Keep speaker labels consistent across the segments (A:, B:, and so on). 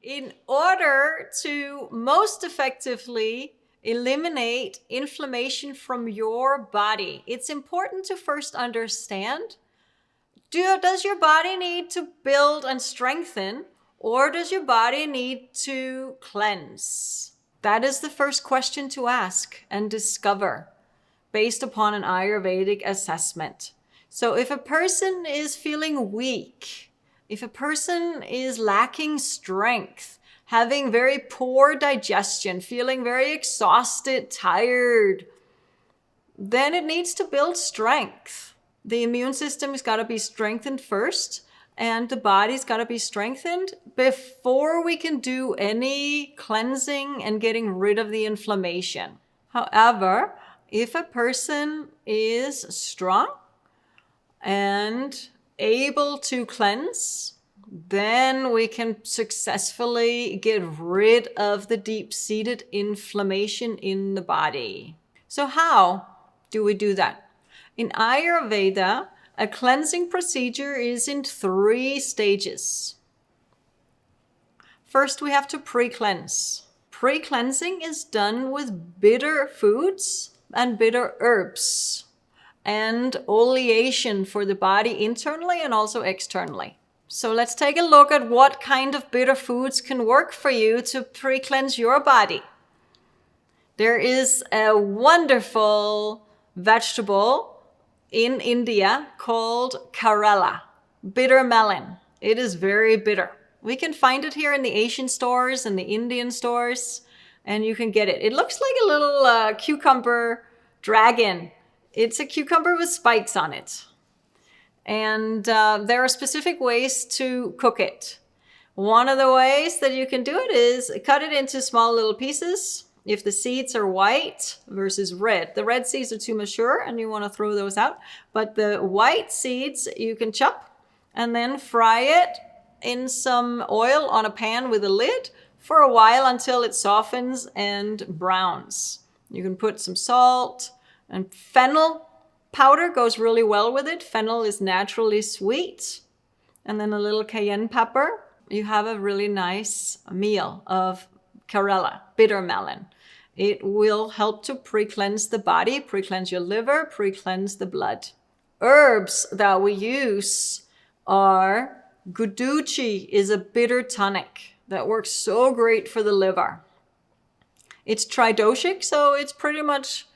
A: In order to most effectively eliminate inflammation from your body, it's important to first understand, does your body need to build and strengthen, or does your body need to cleanse? That is the first question to ask and discover based upon an Ayurvedic assessment. So if a person is feeling weak, if a person is lacking strength, having very poor digestion, feeling very exhausted, tired, then it needs to build strength. The immune system has got to be strengthened first, and the body's got to be strengthened before we can do any cleansing and getting rid of the inflammation. However, if a person is strong and able to cleanse, then we can successfully get rid of the deep-seated inflammation in the body. So how do we do that? In Ayurveda, a cleansing procedure is in 3 stages. First, we have to pre-cleanse. Pre-cleansing is done with bitter foods and bitter herbs and oleation for the body internally and also externally. So let's take a look at what kind of bitter foods can work for you to pre-cleanse your body. There is a wonderful vegetable in India called Kerala, bitter melon. It is very bitter. We can find it here in the Asian stores and the Indian stores, and you can get it. It looks like a little cucumber dragon. It's a cucumber with spikes on it. And there are specific ways to cook it. One of the ways that you can do it is cut it into small little pieces. If the seeds are white versus red, the red seeds are too mature and you want to throw those out. But the white seeds you can chop and then fry it in some oil on a pan with a lid for a while until it softens and browns. You can put some salt, and fennel powder goes really well with it. Fennel is naturally sweet. And then a little cayenne pepper. You have a really nice meal of Kerala, bitter melon. It will help to pre-cleanse the body, pre-cleanse your liver, pre-cleanse the blood. Herbs that we use are guduchi, is a bitter tonic that works so great for the liver. It's tridoshic, so it's pretty much,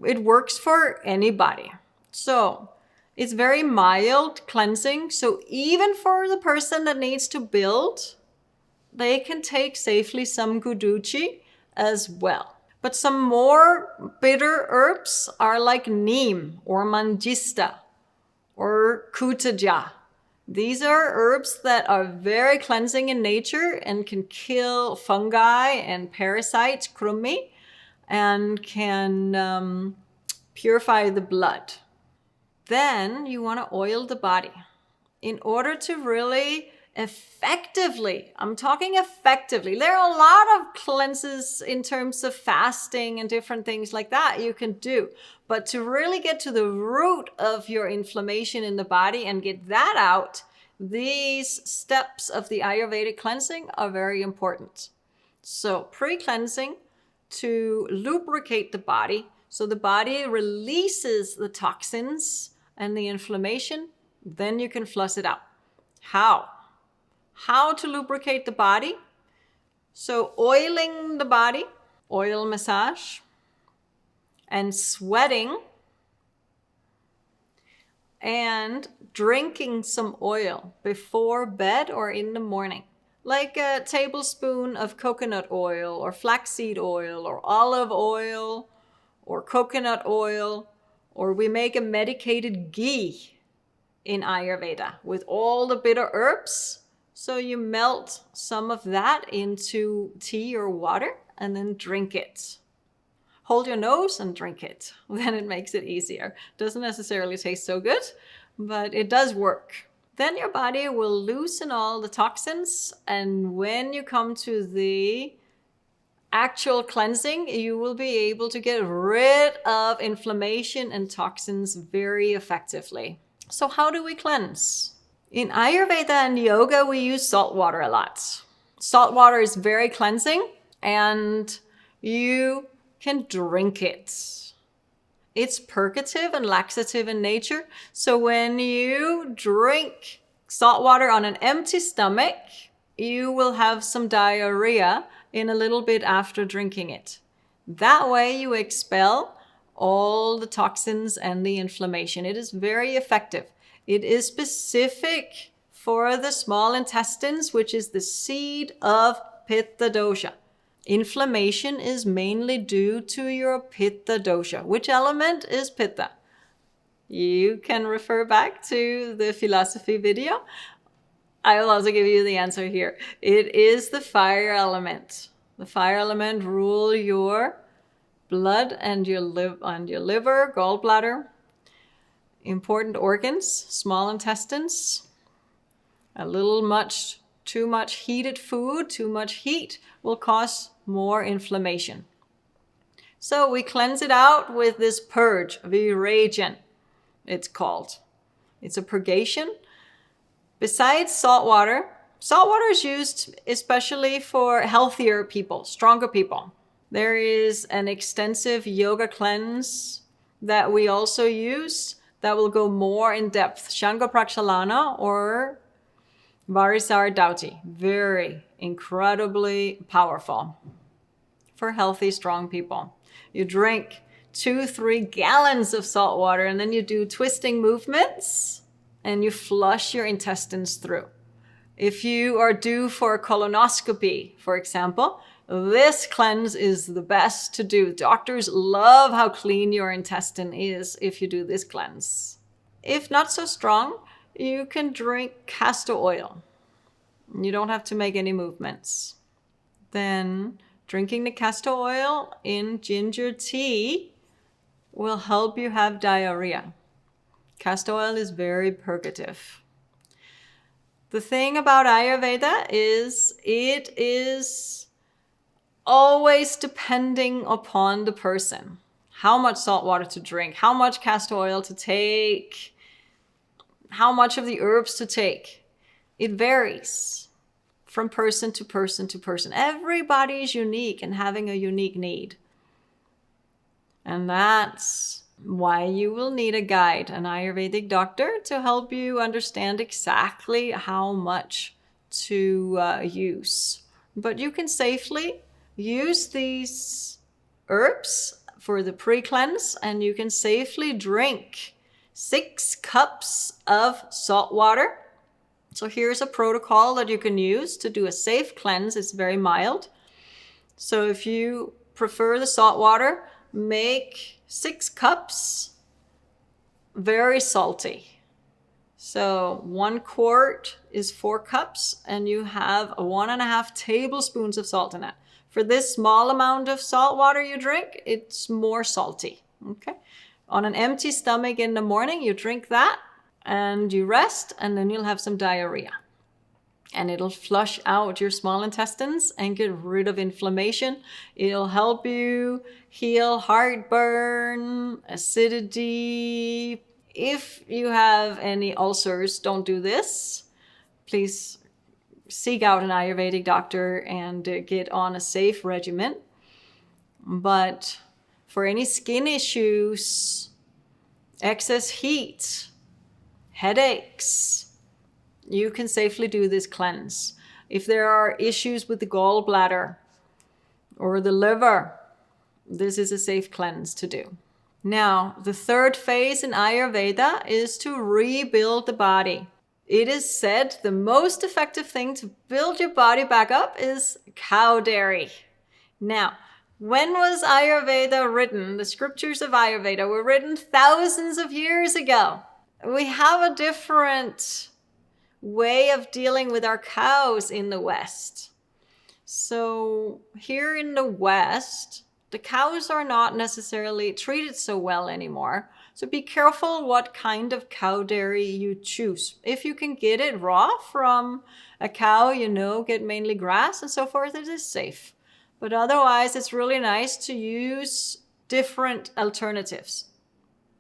A: it works for anybody. So it's very mild cleansing. So even for the person that needs to build, they can take safely some guduchi as well. But some more bitter herbs are like neem or mangista or kutaja. These are herbs that are very cleansing in nature and can kill fungi and parasites, krumi, and can purify the blood. Then you want to oil the body. In order to really effectively, I'm talking effectively, there are a lot of cleanses in terms of fasting and different things like that you can do. But to really get to the root of your inflammation in the body and get that out, these steps of the Ayurvedic cleansing are very important. So pre-cleansing to lubricate the body, so the body releases the toxins and the inflammation, then you can flush it out. How to lubricate the body? So oiling the body, oil massage, and sweating, and drinking some oil before bed or in the morning. Like a tablespoon of coconut oil or flaxseed oil or olive oil or coconut oil, or we make a medicated ghee in Ayurveda with all the bitter herbs. So you melt some of that into tea or water and then drink it. Hold your nose and drink it. Then it makes it easier. Doesn't necessarily taste so good, but it does work. Then your body will loosen all the toxins, and when you come to the actual cleansing, you will be able to get rid of inflammation and toxins very effectively. So how do we cleanse? In Ayurveda and yoga, we use salt water a lot. Salt water is very cleansing, and you can drink it. It's purgative and laxative in nature. So when you drink salt water on an empty stomach, you will have some diarrhea in a little bit after drinking it. That way you expel all the toxins and the inflammation. It is very effective. It is specific for the small intestines, which is the seat of Pitta dosha. Inflammation is mainly due to your Pitta dosha. Which element is Pitta? You can refer back to the philosophy video. I will also give you the answer here. It is the fire element. The fire element rule your blood and your liver, gallbladder, important organs, small intestines. Too much heated food, too much heat will cause more inflammation. So we cleanse it out with this purge, viragen, it's called. It's a purgation. Besides salt water is used especially for healthier people, stronger people. There is an extensive yoga cleanse that we also use that will go more in depth. Shanga Prakshalana or Varisar Dauti. Very incredibly powerful for healthy, strong people. You drink 2-3 gallons of salt water and then you do twisting movements and you flush your intestines through. If you are due for a colonoscopy, for example, this cleanse is the best to do. Doctors love how clean your intestine is if you do this cleanse. If not so strong, you can drink castor oil. You don't have to make any movements. Then drinking the castor oil in ginger tea will help you have diarrhea. Castor oil is very purgative. The thing about Ayurveda is it is always depending upon the person. How much salt water to drink, how much castor oil to take, how much of the herbs to take. It varies from person to person to person. Everybody is unique and having a unique need. And that's why you will need a guide, an Ayurvedic doctor, to help you understand exactly how much to use. But you can safely use these herbs for the pre-cleanse, and you can safely drink 6 cups of salt water. So here's a protocol that you can use to do a safe cleanse. It's very mild. So if you prefer the salt water, make 6 cups very salty. So 1 quart is 4 cups, and you have 1.5 tablespoons of salt in it. For this small amount of salt water you drink, it's more salty. Okay. On an empty stomach in the morning, you drink that and you rest, and then you'll have some diarrhea. And it'll flush out your small intestines and get rid of inflammation. It'll help you heal heartburn, acidity. If you have any ulcers, don't do this. Please seek out an Ayurvedic doctor and get on a safe regimen. But for any skin issues, excess heat, headaches, you can safely do this cleanse. If there are issues with the gallbladder or the liver, this is a safe cleanse to do. Now, the third phase in Ayurveda is to rebuild the body. It is said the most effective thing to build your body back up is cow dairy. Now, when was Ayurveda written? The scriptures of Ayurveda were written thousands of years ago. We have a different way of dealing with our cows in the West. So here in the West, the cows are not necessarily treated so well anymore. So be careful what kind of cow dairy you choose. If you can get it raw from a cow, get mainly grass and so forth, it is safe. But otherwise, it's really nice to use different alternatives.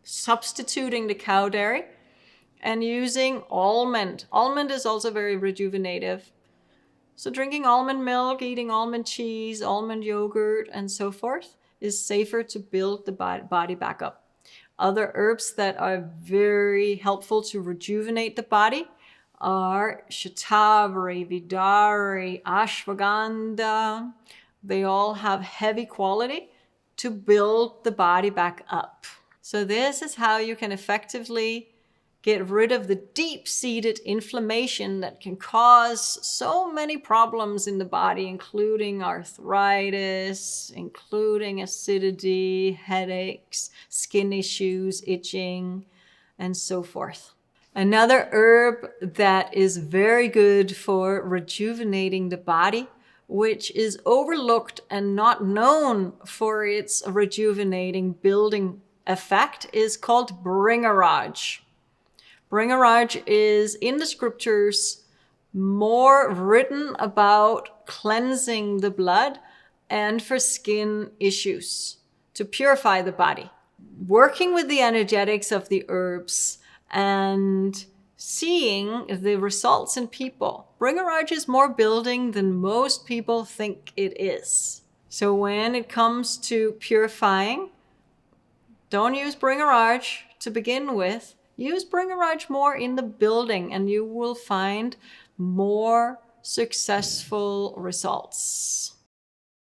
A: Substituting the cow dairy and using almond. Almond is also very rejuvenative. So drinking almond milk, eating almond cheese, almond yogurt, and so forth is safer to build the body back up. Other herbs that are very helpful to rejuvenate the body are shatavari, vidari, ashwagandha. They all have heavy quality to build the body back up. So this is how you can effectively get rid of the deep-seated inflammation that can cause so many problems in the body, including arthritis, including acidity, headaches, skin issues, itching, and so forth. Another herb that is very good for rejuvenating the body, which is overlooked and not known for its rejuvenating building effect, is called Bringaraj. Bringaraj is in the scriptures more written about cleansing the blood and for skin issues to purify the body. Working with the energetics of the herbs and seeing the results in people. Bringaraj is more building than most people think it is. So when it comes to purifying, don't use Bringaraj to begin with. Use Bringaraj more in the building and you will find more successful results.